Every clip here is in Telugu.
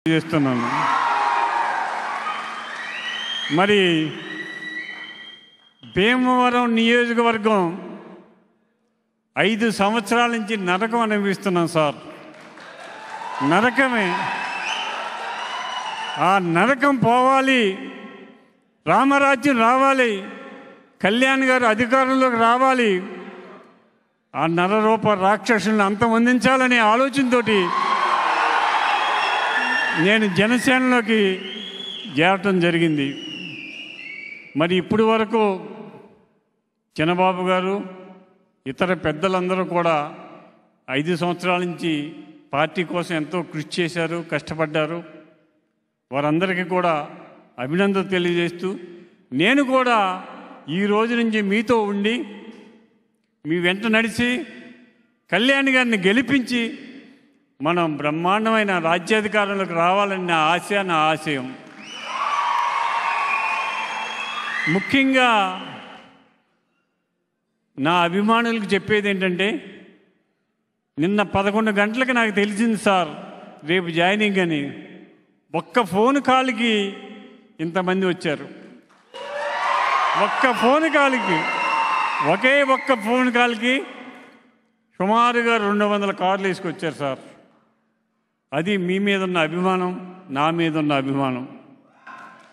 చేస్తున్నాను. మరి భీమవరం నియోజకవర్గం 5 సంవత్సరాల నుంచి నరకం అనుభవిస్తున్నాం సార్. నరకమే. ఆ నరకం పోవాలి, రామరాజ్యం రావాలి, కళ్యాణ్ గారు అధికారంలోకి రావాలి, ఆ నరరూప రాక్షసులను అంతమొందించాలనే ఆలోచనతోటి నేను జనసేనలోకి చేరటం జరిగింది. మరి ఇప్పుడు వరకు చిన్నబాబు గారు ఇతర పెద్దలందరూ కూడా 5 సంవత్సరాల నుంచి పార్టీ కోసం ఎంతో కృషి చేశారు, కష్టపడ్డారు. వారందరికీ కూడా అభినందన తెలియజేస్తూ నేను కూడా ఈ రోజు నుంచి మీతో ఉండి మీ వెంట నడిచి కళ్యాణ్ గారిని గెలిపించి మనం బ్రహ్మాండమైన రాజ్యాధికారంలోకి రావాలని నా ఆశ, నా ఆశయం. ముఖ్యంగా నా అభిమానులకు చెప్పేది ఏంటంటే, నిన్న 11 గంటలకు నాకు తెలిసింది సార్ రేపు జాయినింగ్ అని. ఒక్క ఫోన్ కాల్కి ఇంతమంది వచ్చారు. ఒక్క ఫోన్ కాల్కి, ఒక్క ఫోన్ కాల్కి సుమారుగా 200 కార్లు వేసుకొచ్చారు సార్. అది మీ మీద ఉన్న అభిమానం, నా మీద ఉన్న అభిమానం.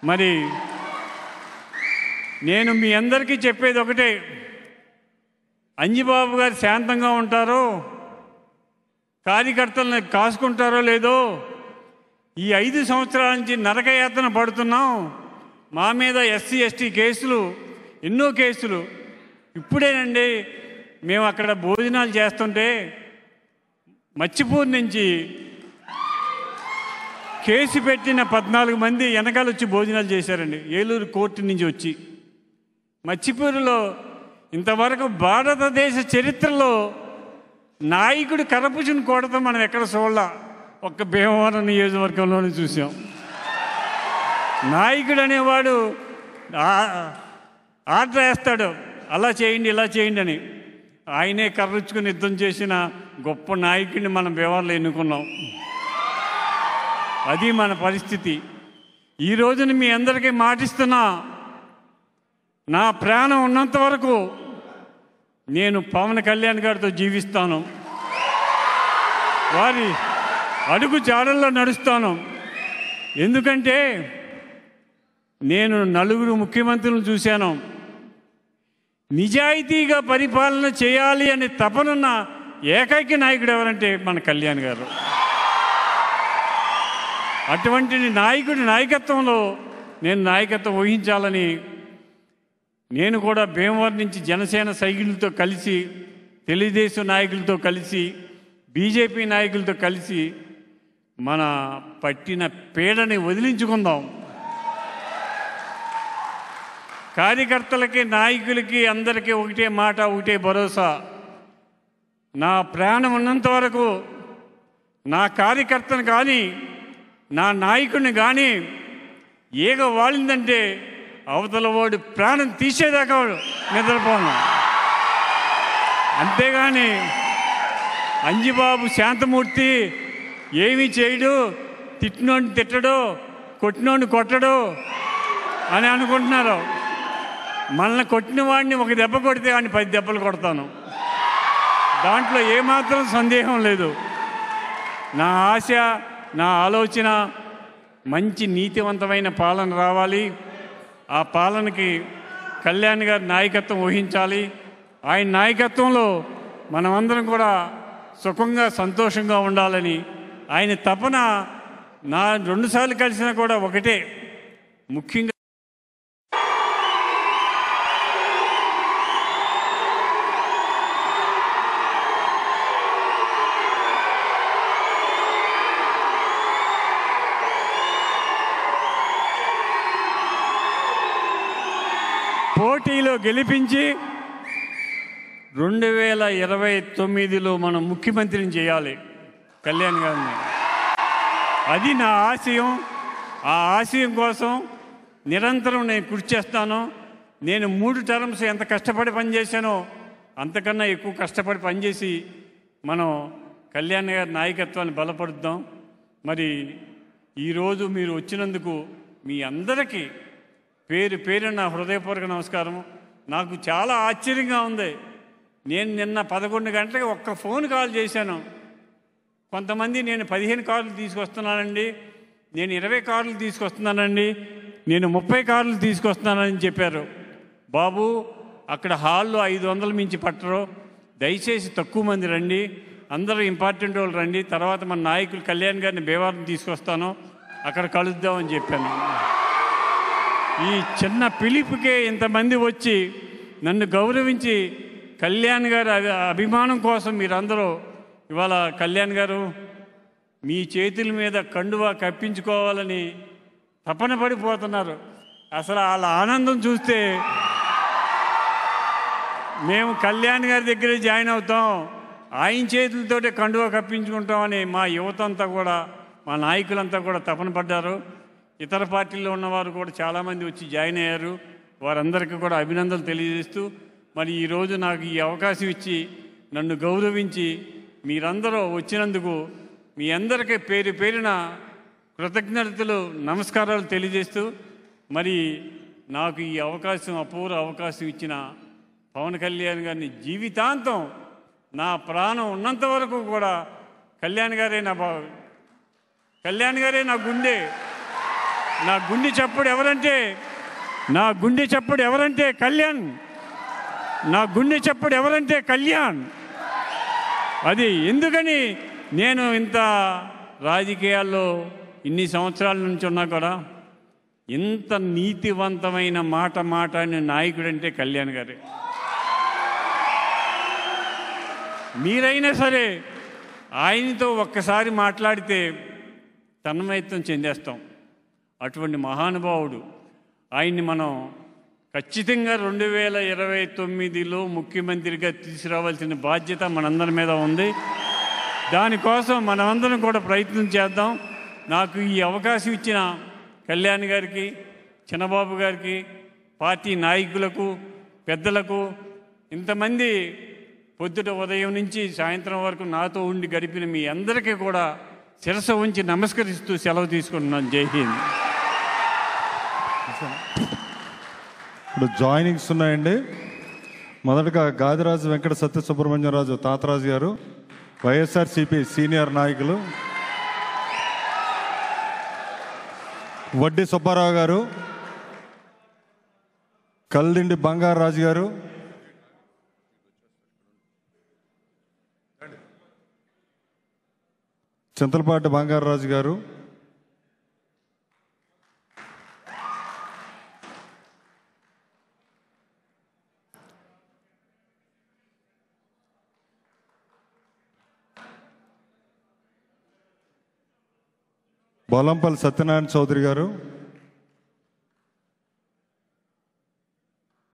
మరి నేను మీ అందరికీ చెప్పేది ఒకటే, అంజిబాబు గారు శాంతంగా ఉంటారో, కార్యకర్తలను కాసుకుంటారో లేదో, ఈ 5 సంవత్సరాల నుంచి నరకయాతన పడుతున్నాం. మా మీద ఎస్సీ ఎస్టీ కేసులు, ఎన్నో కేసులు. ఇప్పుడేనండి మేము అక్కడ భోజనాలు చేస్తుంటే మచ్చిపూర్ నుంచి కేసు పెట్టిన 14 మంది వెనకాల వచ్చి భోజనాలు చేశారండి. ఏలూరు కోర్టు నుంచి వచ్చి మచ్చిపూరులో ఇంతవరకు భారతదేశ చరిత్రలో నాయకుడు కరపుచుని కొడతాం మనం ఎక్కడ చూడాల, ఒక్క భీమవరం నియోజకవర్గంలోనే చూసాం. నాయకుడు అనేవాడు ఆర్డర్ వేస్తాడు, అలా చేయండి ఇలా చేయండి అని. ఆయనే కర్రుచ్చుకుని యుద్ధం చేసిన గొప్ప నాయకుడిని మనం భీమవరంలో ఎన్నుకున్నాం. అది మన పరిస్థితి. ఈ రోజున మీ అందరికీ మాటిస్తున్నా, నా ప్రాణం ఉన్నంత వరకు నేను పవన్ కళ్యాణ్ గారితో జీవిస్తాను, వారి అడుగు జాడల్లో నడుస్తాను. ఎందుకంటే నేను 4 ముఖ్యమంత్రులను చూశాను. నిజాయితీగా పరిపాలన చేయాలి అనే తపనున్న ఏకైక నాయకుడు ఎవరంటే మన కళ్యాణ్ గారు. అటువంటి నాయకుడి నాయకత్వంలో నేను నాయకత్వం వహించాలని నేను కూడా భీమవరం నుంచి జనసేన సైకిళ్ళతో కలిసి, తెలుగుదేశం నాయకులతో కలిసి, బీజేపీ నాయకులతో కలిసి మన పట్టిన పీడని వదిలించుకుందాం. కార్యకర్తలకి, నాయకులకి, అందరికీ ఒకటే మాట, ఒకటే భరోసా. నా ప్రాణం ఉన్నంత వరకు నా కార్యకర్తను కానీ, నా నాయకుడిని కానీ ఏగ వాలిందంటే అవతల వాడు ప్రాణం తీసేదాకా నిద్రపోను. అంతేగాని అంజిబాబు శాంతమూర్తి ఏమీ చేయడు, తిట్టినోడిని తిట్టడు, కొట్టినోడిని కొట్టడు అని అనుకుంటున్నారు. మనల్ని కొట్టిన వాడిని ఒక దెబ్బ కొడితే వాడిని 10 దెబ్బలు కొడతాను. దాంట్లో ఏమాత్రం సందేహం లేదు. నా ఆశ, నా ఆలోచన మంచి నీతివంతమైన పాలన రావాలి. ఆ పాలనకి కళ్యాణ్ గారి నాయకత్వం వహించాలి. ఆయన నాయకత్వంలో మనమందరం కూడా సుఖంగా, సంతోషంగా ఉండాలని ఆయన తపన. నా 2 సార్లు కలిసినా కూడా ఒకటే, ముఖ్యంగా పోటీలో గెలిపించి 2029లో మనం ముఖ్యమంత్రిని చేయాలి కళ్యాణ్ గారిని. అది నా ఆశయం. ఆ ఆశయం కోసం నిరంతరం నేను కృషి చేస్తాను. నేను 3 టర్మ్స్ ఎంత కష్టపడి పనిచేశానో అంతకన్నా ఎక్కువ కష్టపడి పనిచేసి మనం కళ్యాణ్ గారి నాయకత్వాన్ని బలపరుద్దాం. మరి ఈరోజు మీరు వచ్చినందుకు మీ అందరికీ పేరు పేరు నా హృదయపూర్వక నమస్కారం. నాకు చాలా ఆశ్చర్యంగా ఉంది. నేను నిన్న 11 గంటలకు ఒక్క ఫోన్ కాల్ చేశాను. కొంతమంది నేను 15 కార్లు తీసుకొస్తున్నానండి, నేను 20 కార్లు తీసుకొస్తున్నానండి, నేను 30 కార్లు తీసుకొస్తున్నానని చెప్పారు. బాబు, అక్కడ హాల్లో 500 మించి పట్టరు, దయచేసి తక్కువ మంది రండి, అందరూ ఇంపార్టెంట్ వాళ్ళు రండి, తర్వాత మన నాయకులు కళ్యాణ్ గారిని భీమవరం తీసుకొస్తాను, అక్కడ కలుద్దామని చెప్పాను. ఈ చిన్న పిలుపుకే ఇంతమంది వచ్చి నన్ను గౌరవించి కళ్యాణ్ గారి అభిమానం కోసం మీరందరూ ఇవాళ కళ్యాణ్ గారు మీ చేతుల మీద కండువా కప్పించుకోవాలని తపన పడిపోతున్నారు. అసలు వాళ్ళ ఆనందం చూస్తే మేము కళ్యాణ్ గారి దగ్గరే జాయిన్ అవుతాం, ఆయన చేతులతోటే కండువా కప్పించుకుంటామని మా యువత అంతా కూడా, మా నాయకులంతా కూడా తపన పడ్డారు. ఇతర పార్టీల్లో ఉన్నవారు కూడా చాలామంది వచ్చి జాయిన్ అయ్యారు. వారందరికీ కూడా అభినందనలు తెలియజేస్తూ, మరి ఈరోజు నాకు ఈ అవకాశం ఇచ్చి నన్ను గౌరవించి మీరందరూ వచ్చినందుకు మీ అందరికీ పేరు పేరున కృతజ్ఞతలు, నమస్కారాలు తెలియజేస్తూ, మరి నాకు ఈ అవకాశం, అపూర్వ అవకాశం ఇచ్చిన పవన్ కళ్యాణ్ గారిని జీవితాంతం నా ప్రాణం ఉన్నంత వరకు కూడా కళ్యాణ్ గారే నా గుండె. నా గుండె చప్పుడు ఎవరంటే కళ్యాణ్. నా గుండె చప్పుడు ఎవరంటే కళ్యాణ్. అది ఎందుకని నేను ఇంత రాజకీయాల్లో ఇన్ని సంవత్సరాల నుంచి ఉన్నా కూడా ఇంత నీతివంతమైన మాట్లాడిన నాయకుడు అంటే కళ్యాణ్ గారే. మీరైనా సరే ఆయనతో ఒక్కసారి మాట్లాడితే తన్మయత్వం చెందేస్తాం. అటువంటి మహానుభావుడు. ఆయన్ని మనం ఖచ్చితంగా 2029లో ముఖ్యమంత్రిగా తీసుకురావాల్సిన బాధ్యత మనందరి మీద ఉంది. దానికోసం మనమందరం కూడా ప్రయత్నం చేద్దాం. నాకు ఈ అవకాశం ఇచ్చిన కళ్యాణ్ గారికి, చిన్నబాబు గారికి, పార్టీ నాయకులకు, పెద్దలకు, ఇంతమంది పొద్దుట ఉదయం నుంచి సాయంత్రం వరకు నాతో ఉండి గడిపిన మీ అందరికీ కూడా శిరస్సు ఉంచి నమస్కరిస్తూ సెలవు తీసుకుంటున్నాను. జై హింద్. ఇప్పుడు జాయినింగ్స్ ఉన్నాయండి. మొదటగా గాదిరాజు వెంకట సత్యసుబ్రహ్మణ్యరాజు తాతరాజు గారు, వైఎస్ఆర్సీపీ సీనియర్ నాయకులు. వడ్డీ సుబ్బారావు గారు, కల్దిండి బంగారాజు గారు, చింతలపాటి బంగారాజు గారు, బోలంపల్లి సత్యనారాయణ చౌదరి గారు,